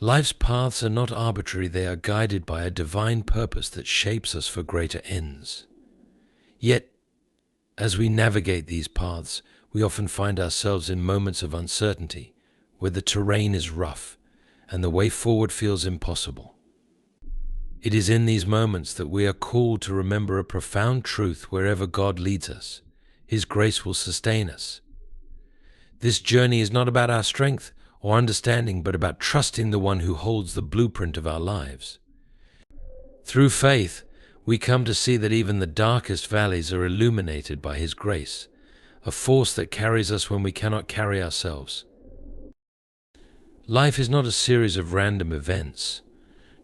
Life's paths are not arbitrary, they are guided by a divine purpose that shapes us for greater ends. Yet, as we navigate these paths, we often find ourselves in moments of uncertainty, where the terrain is rough and the way forward feels impossible. It is in these moments that we are called to remember a profound truth: wherever God leads us, His grace will sustain us. This journey is not about our strength or understanding, but about trusting the one who holds the blueprint of our lives. Through faith, we come to see that even the darkest valleys are illuminated by His grace, a force that carries us when we cannot carry ourselves. Life is not a series of random events,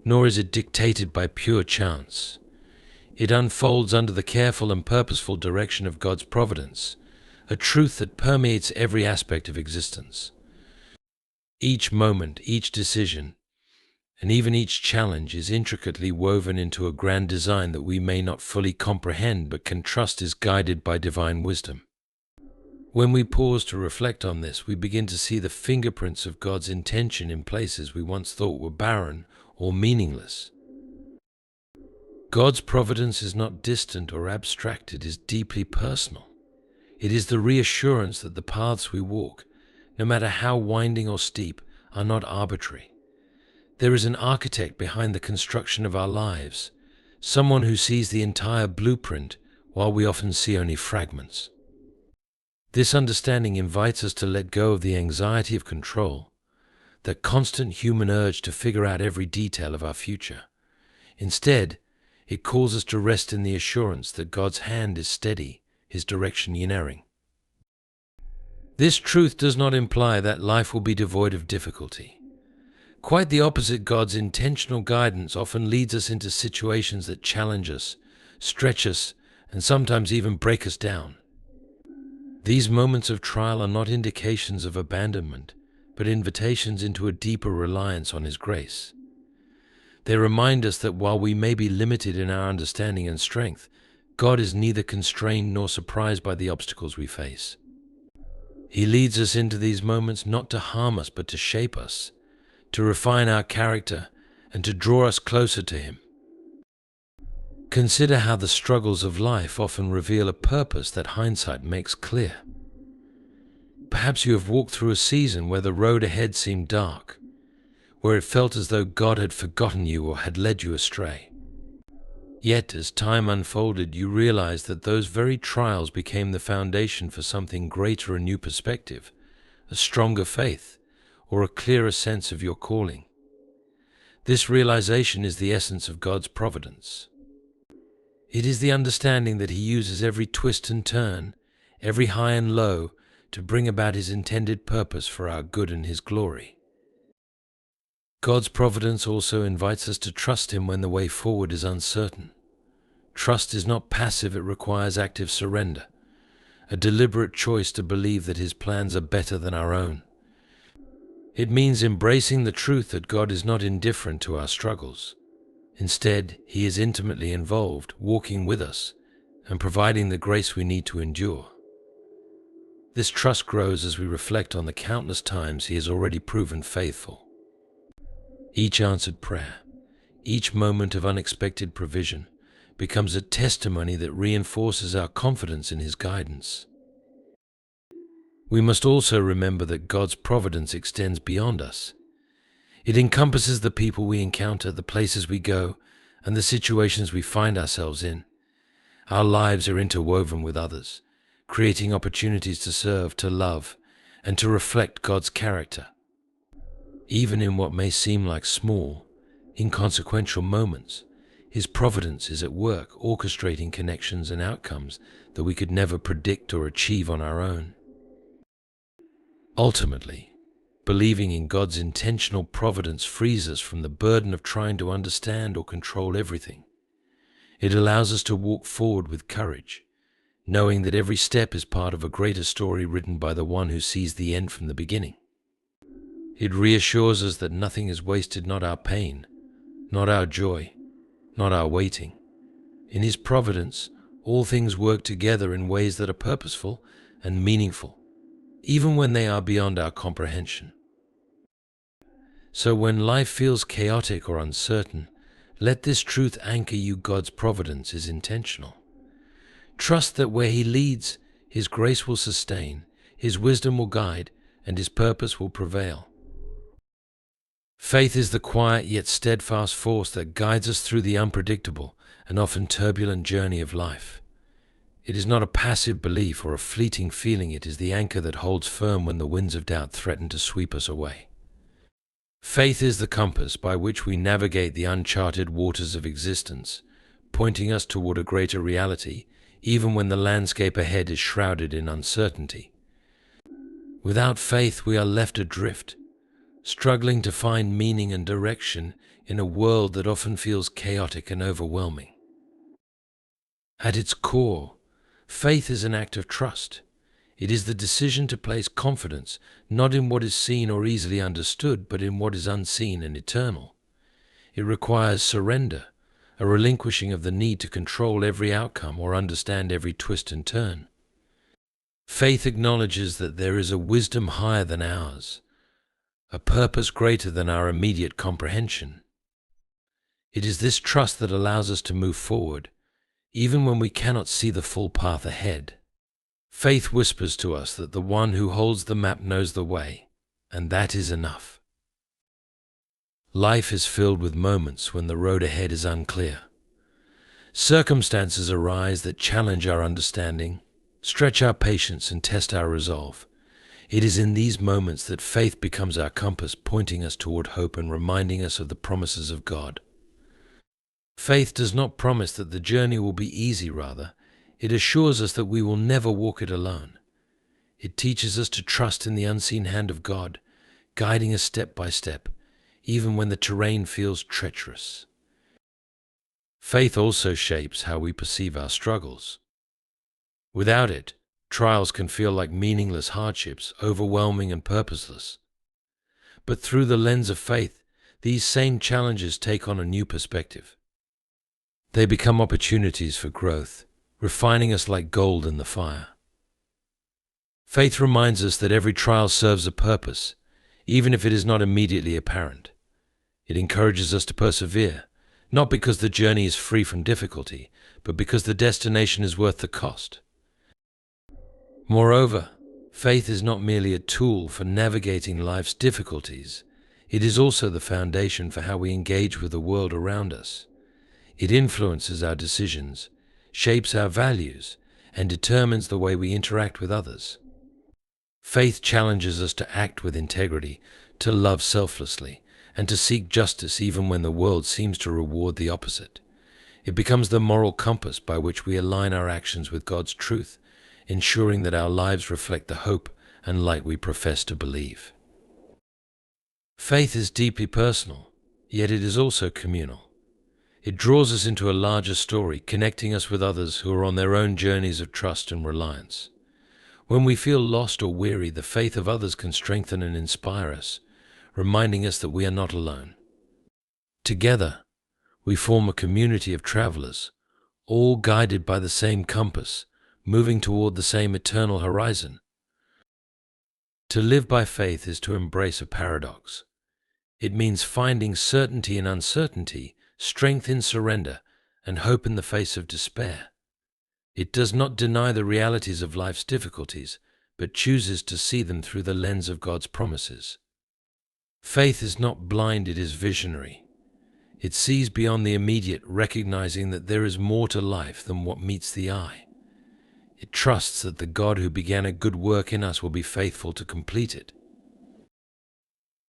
nor is it dictated by pure chance. It unfolds under the careful and purposeful direction of God's providence, a truth that permeates every aspect of existence. Each moment, each decision, and even each challenge is intricately woven into a grand design that we may not fully comprehend but can trust is guided by divine wisdom. When we pause to reflect on this, we begin to see the fingerprints of God's intention in places we once thought were barren or meaningless. God's providence is not distant or abstract, it is deeply personal. It is the reassurance that the paths we walk, no matter how winding or steep, are not arbitrary. There is an architect behind the construction of our lives, someone who sees the entire blueprint while we often see only fragments. This understanding invites us to let go of the anxiety of control, that constant human urge to figure out every detail of our future. Instead, it calls us to rest in the assurance that God's hand is steady, His direction unerring. This truth does not imply that life will be devoid of difficulty. Quite the opposite, God's intentional guidance often leads us into situations that challenge us, stretch us, and sometimes even break us down. These moments of trial are not indications of abandonment, but invitations into a deeper reliance on His grace. They remind us that while we may be limited in our understanding and strength, God is neither constrained nor surprised by the obstacles we face. He leads us into these moments not to harm us, but to shape us, to refine our character, and to draw us closer to Him. Consider how the struggles of life often reveal a purpose that hindsight makes clear. Perhaps you have walked through a season where the road ahead seemed dark, where it felt as though God had forgotten you or had led you astray. Yet, as time unfolded, you realized that those very trials became the foundation for something greater: a new perspective, a stronger faith, or a clearer sense of your calling. This realization is the essence of God's providence. It is the understanding that He uses every twist and turn, every high and low, to bring about His intended purpose for our good and His glory. God's providence also invites us to trust Him when the way forward is uncertain. Trust is not passive, it requires active surrender, a deliberate choice to believe that His plans are better than our own. It means embracing the truth that God is not indifferent to our struggles. Instead, He is intimately involved, walking with us and providing the grace we need to endure. This trust grows as we reflect on the countless times He has already proven faithful. Each answered prayer, each moment of unexpected provision, becomes a testimony that reinforces our confidence in His guidance. We must also remember that God's providence extends beyond us. It encompasses the people we encounter, the places we go, and the situations we find ourselves in. Our lives are interwoven with others, creating opportunities to serve, to love, and to reflect God's character. Even in what may seem like small, inconsequential moments, His providence is at work, orchestrating connections and outcomes that we could never predict or achieve on our own. Ultimately, believing in God's intentional providence frees us from the burden of trying to understand or control everything. It allows us to walk forward with courage, knowing that every step is part of a greater story written by the one who sees the end from the beginning. It reassures us that nothing is wasted, not our pain, not our joy, not our waiting. In His providence, all things work together in ways that are purposeful and meaningful, even when they are beyond our comprehension. So when life feels chaotic or uncertain, let this truth anchor you: God's providence is intentional. Trust that where He leads, His grace will sustain, His wisdom will guide, and His purpose will prevail. Faith is the quiet yet steadfast force that guides us through the unpredictable and often turbulent journey of life. It is not a passive belief or a fleeting feeling. It is the anchor that holds firm when the winds of doubt threaten to sweep us away. Faith is the compass by which we navigate the uncharted waters of existence, pointing us toward a greater reality, even when the landscape ahead is shrouded in uncertainty. Without faith, we are left adrift, struggling to find meaning and direction in a world that often feels chaotic and overwhelming. At its core, faith is an act of trust. It is the decision to place confidence not in what is seen or easily understood, but in what is unseen and eternal. It requires surrender, a relinquishing of the need to control every outcome or understand every twist and turn. Faith acknowledges that there is a wisdom higher than ours, a purpose greater than our immediate comprehension. It is this trust that allows us to move forward, even when we cannot see the full path ahead. Faith whispers to us that the one who holds the map knows the way, and that is enough. Life is filled with moments when the road ahead is unclear. Circumstances arise that challenge our understanding, stretch our patience, and test our resolve. It is in these moments that faith becomes our compass, pointing us toward hope and reminding us of the promises of God. Faith does not promise that the journey will be easy. Rather, it assures us that we will never walk it alone. It teaches us to trust in the unseen hand of God, guiding us step by step, even when the terrain feels treacherous. Faith also shapes how we perceive our struggles. Without it, trials can feel like meaningless hardships, overwhelming and purposeless. But through the lens of faith, these same challenges take on a new perspective. They become opportunities for growth, refining us like gold in the fire. Faith reminds us that every trial serves a purpose, even if it is not immediately apparent. It encourages us to persevere, not because the journey is free from difficulty, but because the destination is worth the cost. Moreover, faith is not merely a tool for navigating life's difficulties. It is also the foundation for how we engage with the world around us. It influences our decisions, shapes our values, and determines the way we interact with others. Faith challenges us to act with integrity, to love selflessly, and to seek justice even when the world seems to reward the opposite. It becomes the moral compass by which we align our actions with God's truth, ensuring that our lives reflect the hope and light we profess to believe. Faith is deeply personal, yet it is also communal. It draws us into a larger story, connecting us with others who are on their own journeys of trust and reliance. When we feel lost or weary, the faith of others can strengthen and inspire us, reminding us that we are not alone. Together, we form a community of travelers, all guided by the same compass, moving toward the same eternal horizon. To live by faith is to embrace a paradox. It means finding certainty in uncertainty, strength in surrender, and hope in the face of despair. It does not deny the realities of life's difficulties, but chooses to see them through the lens of God's promises. Faith is not blind, it is visionary. It sees beyond the immediate, recognizing that there is more to life than what meets the eye. It trusts that the God who began a good work in us will be faithful to complete it.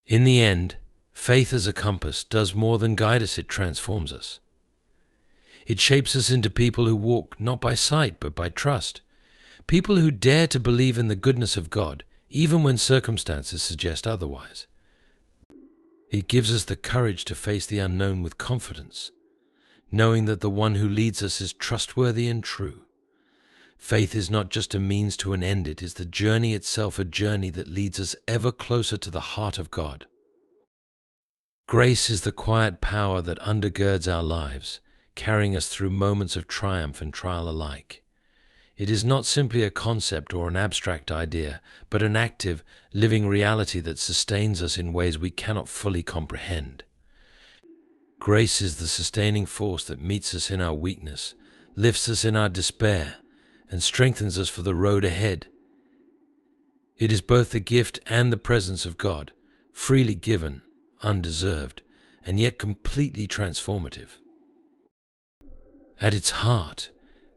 In the end, faith as a compass does more than guide us, it transforms us. It shapes us into people who walk not by sight but by trust, people who dare to believe in the goodness of God, even when circumstances suggest otherwise. It gives us the courage to face the unknown with confidence, knowing that the one who leads us is trustworthy and true. Faith is not just a means to an end, it is the journey itself, a journey that leads us ever closer to the heart of God. Grace is the quiet power that undergirds our lives, carrying us through moments of triumph and trial alike. It is not simply a concept or an abstract idea, but an active, living reality that sustains us in ways we cannot fully comprehend. Grace is the sustaining force that meets us in our weakness, lifts us in our despair, and strengthens us for the road ahead. It is both the gift and the presence of God, freely given, undeserved, and yet completely transformative. At its heart,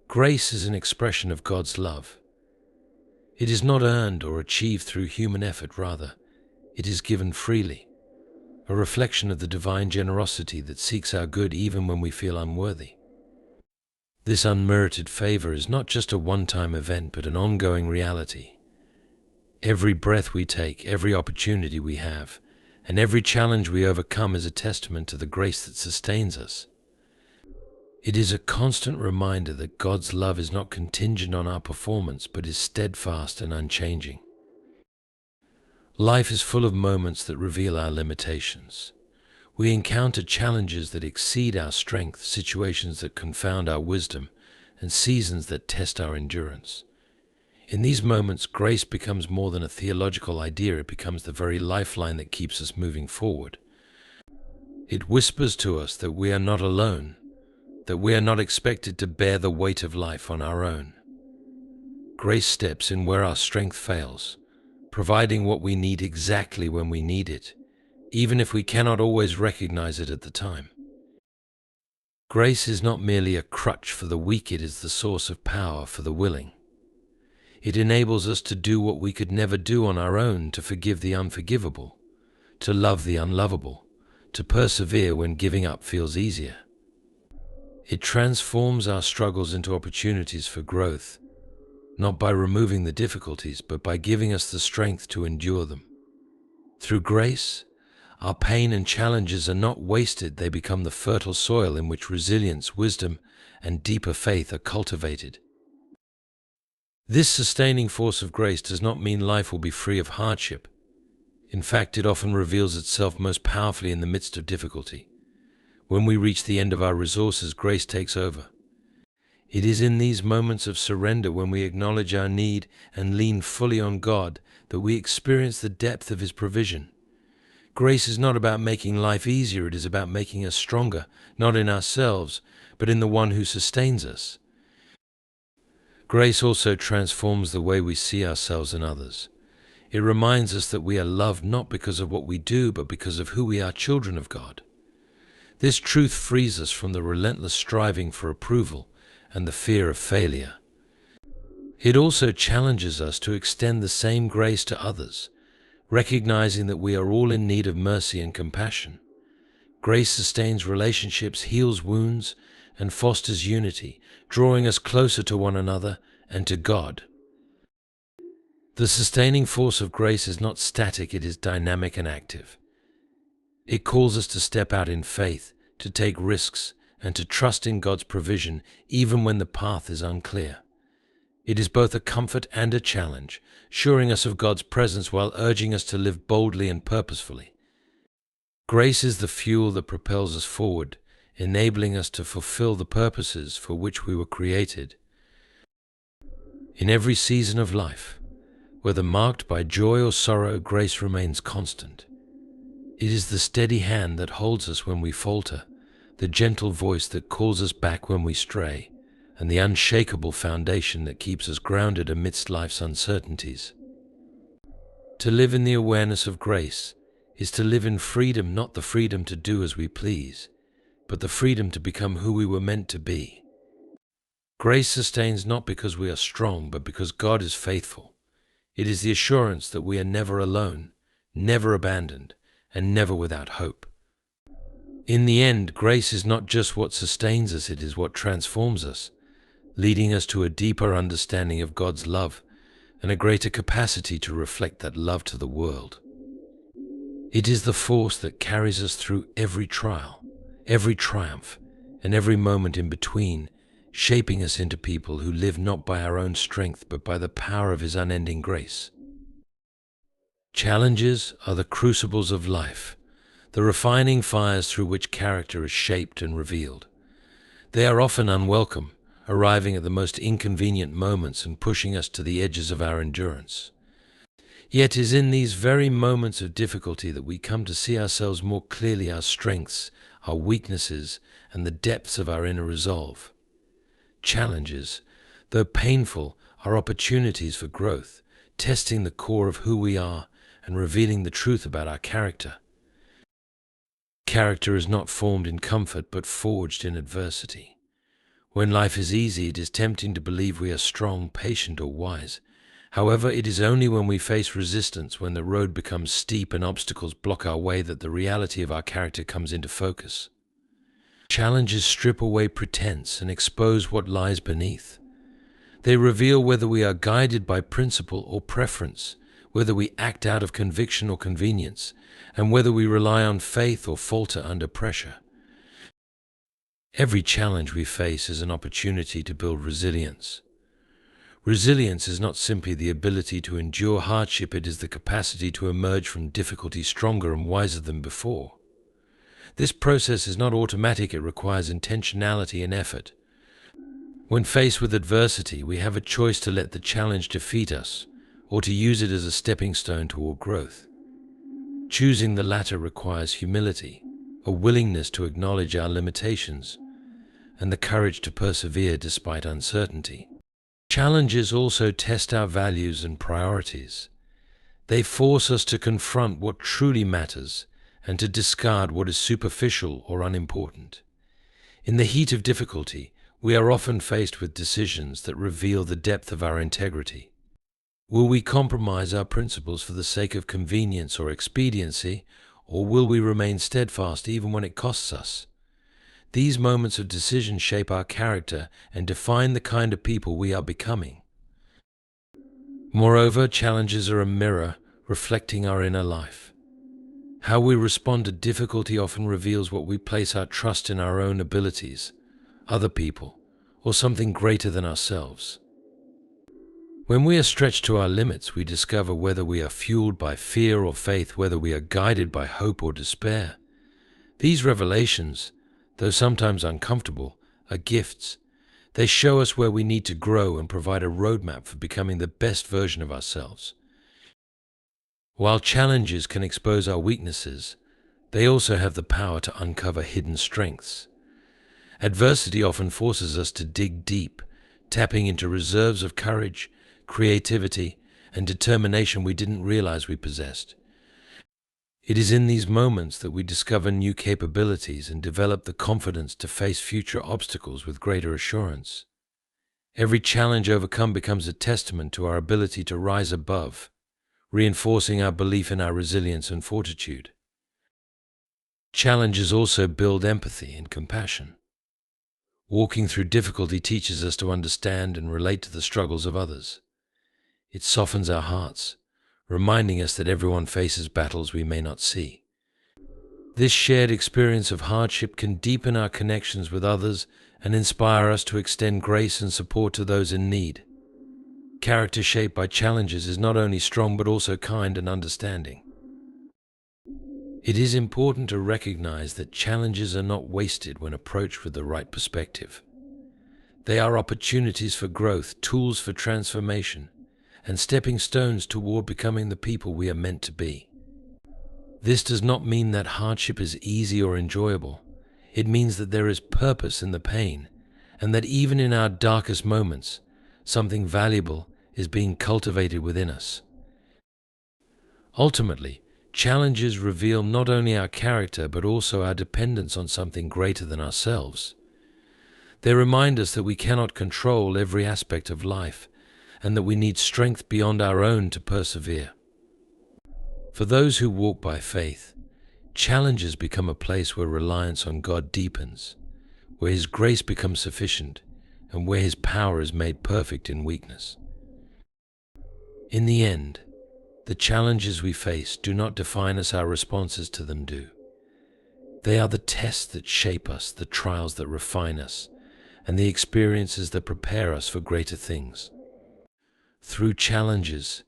grace is an expression of God's love. It is not earned or achieved through human effort, rather, it is given freely, a reflection of the divine generosity that seeks our good even when we feel unworthy. This unmerited favor is not just a one-time event, but an ongoing reality. Every breath we take, every opportunity we have, and every challenge we overcome is a testament to the grace that sustains us. It is a constant reminder that God's love is not contingent on our performance, but is steadfast and unchanging. Life is full of moments that reveal our limitations. We encounter challenges that exceed our strength, situations that confound our wisdom, and seasons that test our endurance. In these moments, grace becomes more than a theological idea. It becomes the very lifeline that keeps us moving forward. It whispers to us that we are not alone, that we are not expected to bear the weight of life on our own. Grace steps in where our strength fails, providing what we need exactly when we need it, even if we cannot always recognize it at the time. Grace is not merely a crutch for the weak, it is the source of power for the willing. It enables us to do what we could never do on our own, to forgive the unforgivable, to love the unlovable, to persevere when giving up feels easier. It transforms our struggles into opportunities for growth, not by removing the difficulties, but by giving us the strength to endure them. Through grace, our pain and challenges are not wasted, they become the fertile soil in which resilience, wisdom, and deeper faith are cultivated. This sustaining force of grace does not mean life will be free of hardship. In fact, it often reveals itself most powerfully in the midst of difficulty. When we reach the end of our resources, grace takes over. It is in these moments of surrender, when we acknowledge our need and lean fully on God, that we experience the depth of His provision. Grace is not about making life easier, it is about making us stronger, not in ourselves, but in the one who sustains us. Grace also transforms the way we see ourselves and others. It reminds us that we are loved not because of what we do, but because of who we are, children of God. This truth frees us from the relentless striving for approval and the fear of failure. It also challenges us to extend the same grace to others, recognizing that we are all in need of mercy and compassion. Grace sustains relationships, heals wounds, and fosters unity, drawing us closer to one another and to God. The sustaining force of grace is not static, it is dynamic and active. It calls us to step out in faith, to take risks, and to trust in God's provision even when the path is unclear. It is both a comfort and a challenge, assuring us of God's presence while urging us to live boldly and purposefully. Grace is the fuel that propels us forward, enabling us to fulfill the purposes for which we were created. In every season of life, whether marked by joy or sorrow, grace remains constant. It is the steady hand that holds us when we falter, the gentle voice that calls us back when we stray, and the unshakable foundation that keeps us grounded amidst life's uncertainties. To live in the awareness of grace is to live in freedom, not the freedom to do as we please, but the freedom to become who we were meant to be. Grace sustains not because we are strong, but because God is faithful. It is the assurance that we are never alone, never abandoned, and never without hope. In the end, grace is not just what sustains us, it is what transforms us, leading us to a deeper understanding of God's love and a greater capacity to reflect that love to the world. It is the force that carries us through every trial, every triumph, and every moment in between, shaping us into people who live not by our own strength, but by the power of His unending grace. Challenges are the crucibles of life, the refining fires through which character is shaped and revealed. They are often unwelcome, arriving at the most inconvenient moments and pushing us to the edges of our endurance. Yet it is in these very moments of difficulty that we come to see ourselves more clearly, our strengths, our weaknesses, and the depths of our inner resolve. Challenges, though painful, are opportunities for growth, testing the core of who we are and revealing the truth about our character. Character is not formed in comfort but forged in adversity. When life is easy, it is tempting to believe we are strong, patient, or wise. However, it is only when we face resistance, when the road becomes steep and obstacles block our way, that the reality of our character comes into focus. Challenges strip away pretense and expose what lies beneath. They reveal whether we are guided by principle or preference, whether we act out of conviction or convenience, and whether we rely on faith or falter under pressure. Every challenge we face is an opportunity to build resilience. Resilience is not simply the ability to endure hardship, it is the capacity to emerge from difficulty stronger and wiser than before. This process is not automatic, it requires intentionality and effort. When faced with adversity, we have a choice to let the challenge defeat us, or to use it as a stepping stone toward growth. Choosing the latter requires humility, a willingness to acknowledge our limitations, and the courage to persevere despite uncertainty. Challenges also test our values and priorities. They force us to confront what truly matters and to discard what is superficial or unimportant. In the heat of difficulty, we are often faced with decisions that reveal the depth of our integrity. Will we compromise our principles for the sake of convenience or expediency, or will we remain steadfast even when it costs us? These moments of decision shape our character and define the kind of people we are becoming. Moreover, challenges are a mirror reflecting our inner life. How we respond to difficulty often reveals what we place our trust in: our own abilities, other people, or something greater than ourselves. When we are stretched to our limits, we discover whether we are fueled by fear or faith, whether we are guided by hope or despair. These revelations, though sometimes uncomfortable, are gifts. They show us where we need to grow and provide a roadmap for becoming the best version of ourselves. While challenges can expose our weaknesses, they also have the power to uncover hidden strengths. Adversity often forces us to dig deep, tapping into reserves of courage, creativity, and determination we didn't realize we possessed. It is in these moments that we discover new capabilities and develop the confidence to face future obstacles with greater assurance. Every challenge overcome becomes a testament to our ability to rise above, reinforcing our belief in our resilience and fortitude. Challenges also build empathy and compassion. Walking through difficulty teaches us to understand and relate to the struggles of others. It softens our hearts, reminding us that everyone faces battles we may not see. This shared experience of hardship can deepen our connections with others and inspire us to extend grace and support to those in need. Character shaped by challenges is not only strong but also kind and understanding. It is important to recognize that challenges are not wasted when approached with the right perspective. They are opportunities for growth, tools for transformation, and stepping stones toward becoming the people we are meant to be. This does not mean that hardship is easy or enjoyable. It means that there is purpose in the pain, and that even in our darkest moments, something valuable is being cultivated within us. Ultimately, challenges reveal not only our character but also our dependence on something greater than ourselves. They remind us that we cannot control every aspect of life, and that we need strength beyond our own to persevere. For those who walk by faith, challenges become a place where reliance on God deepens, where His grace becomes sufficient, and where His power is made perfect in weakness. In the end, the challenges we face do not define us, our responses to them do. They are the tests that shape us, the trials that refine us, and the experiences that prepare us for greater things. Through challenges,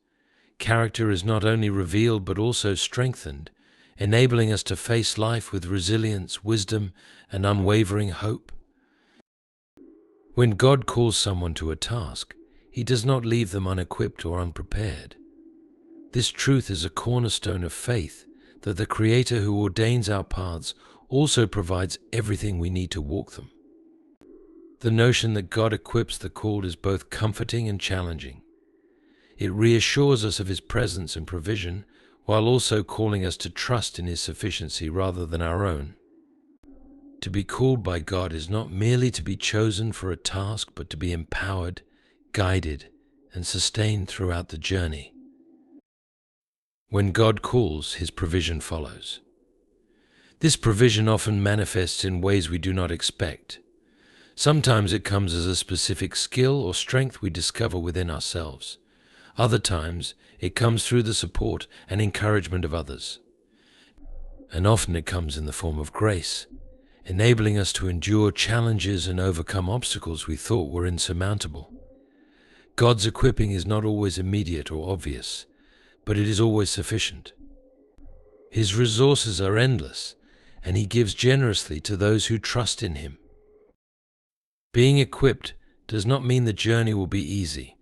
character is not only revealed but also strengthened, enabling us to face life with resilience, wisdom, and unwavering hope. When God calls someone to a task, He does not leave them unequipped or unprepared. This truth is a cornerstone of faith, that the Creator who ordains our paths also provides everything we need to walk them. The notion that God equips the called is both comforting and challenging. It reassures us of His presence and provision, while also calling us to trust in His sufficiency rather than our own. To be called by God is not merely to be chosen for a task, but to be empowered, guided, and sustained throughout the journey. When God calls, His provision follows. This provision often manifests in ways we do not expect. Sometimes it comes as a specific skill or strength we discover within ourselves. Other times it comes through the support and encouragement of others. And often it comes in the form of grace, enabling us to endure challenges and overcome obstacles we thought were insurmountable. God's equipping is not always immediate or obvious, but it is always sufficient. His resources are endless, and He gives generously to those who trust in Him. Being equipped does not mean the journey will be easy.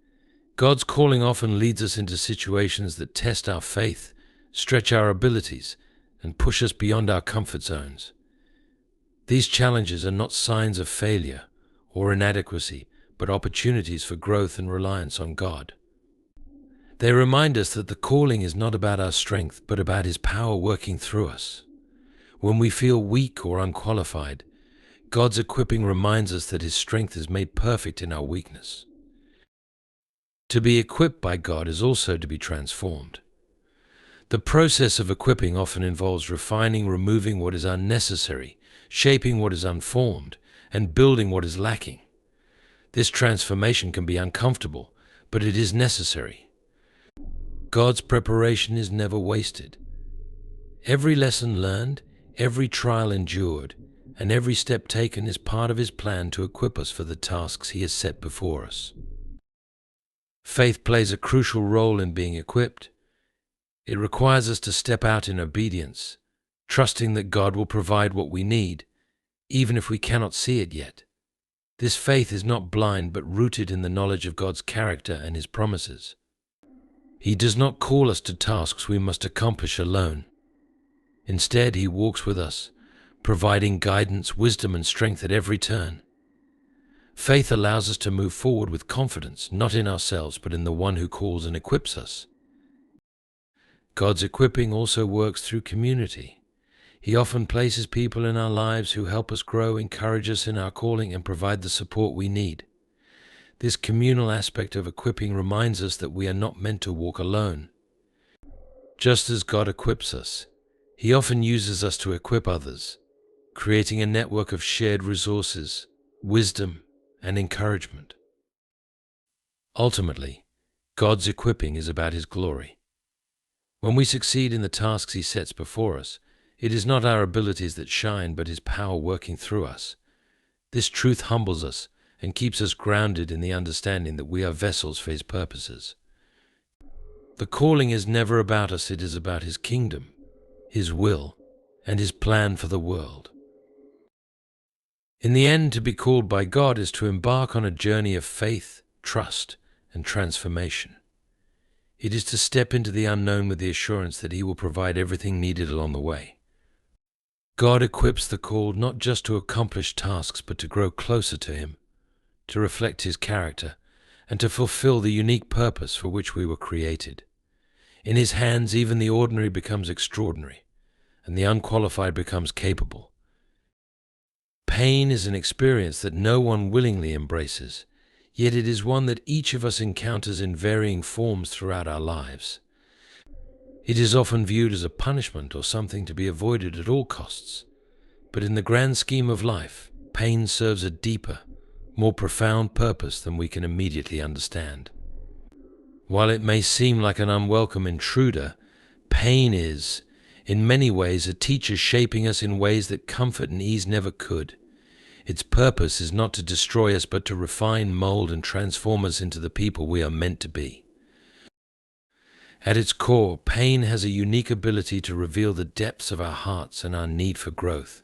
God's calling often leads us into situations that test our faith, stretch our abilities, and push us beyond our comfort zones. These challenges are not signs of failure or inadequacy, but opportunities for growth and reliance on God. They remind us that the calling is not about our strength, but about His power working through us. When we feel weak or unqualified, God's equipping reminds us that His strength is made perfect in our weakness. To be equipped by God is also to be transformed. The process of equipping often involves refining, removing what is unnecessary, shaping what is unformed, and building what is lacking. This transformation can be uncomfortable, but it is necessary. God's preparation is never wasted. Every lesson learned, every trial endured, and every step taken is part of His plan to equip us for the tasks He has set before us. Faith plays a crucial role in being equipped. It requires us to step out in obedience, trusting that God will provide what we need, even if we cannot see it yet. This faith is not blind, but rooted in the knowledge of God's character and His promises. He does not call us to tasks we must accomplish alone. Instead, He walks with us, providing guidance, wisdom, and strength at every turn. Faith allows us to move forward with confidence, not in ourselves, but in the One who calls and equips us. God's equipping also works through community. He often places people in our lives who help us grow, encourage us in our calling, and provide the support we need. This communal aspect of equipping reminds us that we are not meant to walk alone. Just as God equips us, He often uses us to equip others, creating a network of shared resources, wisdom, and encouragement. Ultimately, God's equipping is about His glory. When we succeed in the tasks He sets before us, it is not our abilities that shine, but His power working through us. This truth humbles us and keeps us grounded in the understanding that we are vessels for His purposes. The calling is never about us, it is about His kingdom, His will, and His plan for the world. In the end, to be called by God is to embark on a journey of faith, trust, and transformation. It is to step into the unknown with the assurance that He will provide everything needed along the way. God equips the called not just to accomplish tasks, but to grow closer to Him, to reflect His character, and to fulfill the unique purpose for which we were created. In His hands, even the ordinary becomes extraordinary, and the unqualified becomes capable. Pain is an experience that no one willingly embraces, yet it is one that each of us encounters in varying forms throughout our lives. It is often viewed as a punishment or something to be avoided at all costs, but in the grand scheme of life, pain serves a deeper, more profound purpose than we can immediately understand. While it may seem like an unwelcome intruder, pain is, in many ways, a teacher shaping us in ways that comfort and ease never could. Its purpose is not to destroy us, but to refine, mold, and transform us into the people we are meant to be. At its core, pain has a unique ability to reveal the depths of our hearts and our need for growth.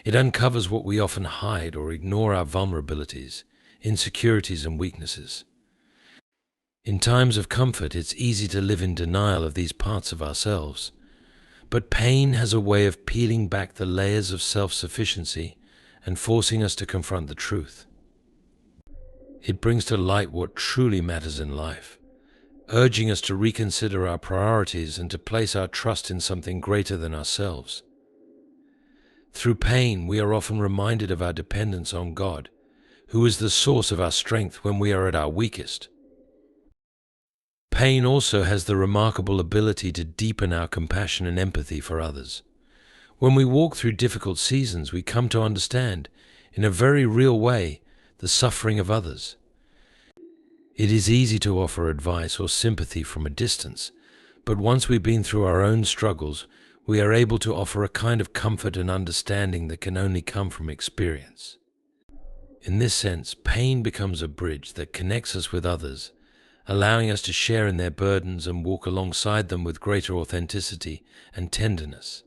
It uncovers what we often hide or ignore, our vulnerabilities, insecurities, and weaknesses. In times of comfort, it's easy to live in denial of these parts of ourselves. But pain has a way of peeling back the layers of self-sufficiency and forcing us to confront the truth. It brings to light what truly matters in life, urging us to reconsider our priorities and to place our trust in something greater than ourselves. Through pain, we are often reminded of our dependence on God, who is the source of our strength when we are at our weakest. Pain also has the remarkable ability to deepen our compassion and empathy for others. When we walk through difficult seasons, we come to understand, in a very real way, the suffering of others. It is easy to offer advice or sympathy from a distance, but once we've been through our own struggles, we are able to offer a kind of comfort and understanding that can only come from experience. In this sense, pain becomes a bridge that connects us with others, allowing us to share in their burdens and walk alongside them with greater authenticity and tenderness.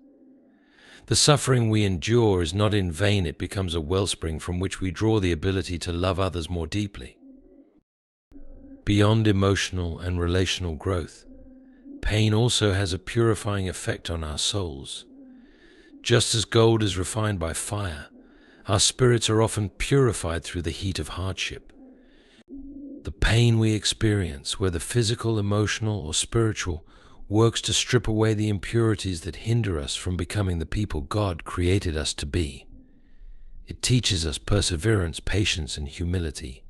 The suffering we endure is not in vain. It becomes a wellspring from which we draw the ability to love others more deeply. Beyond emotional and relational growth, pain also has a purifying effect on our souls. Just as gold is refined by fire, our spirits are often purified through the heat of hardship. The pain we experience, whether physical, emotional, or spiritual, works to strip away the impurities that hinder us from becoming the people God created us to be. It teaches us perseverance, patience, and humility.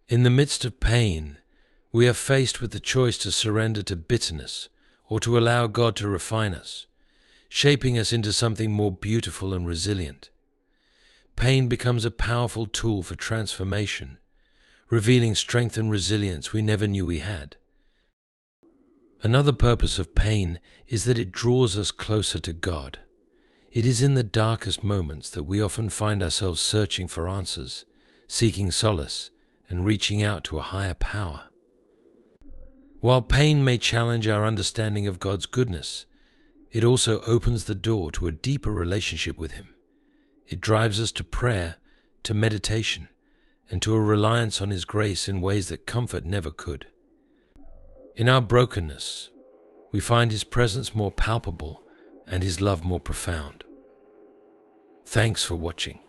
In the midst of pain, we are faced with the choice to surrender to bitterness or to allow God to refine us, shaping us into something more beautiful and resilient. Pain becomes a powerful tool for transformation, revealing strength and resilience we never knew we had. Another purpose of pain is that it draws us closer to God. It is in the darkest moments that we often find ourselves searching for answers, seeking solace, and reaching out to a higher power. While pain may challenge our understanding of God's goodness, it also opens the door to a deeper relationship with Him. It drives us to prayer, to meditation, and to a reliance on His grace in ways that comfort never could. In our brokenness, we find His presence more palpable and His love more profound. Thanks for watching.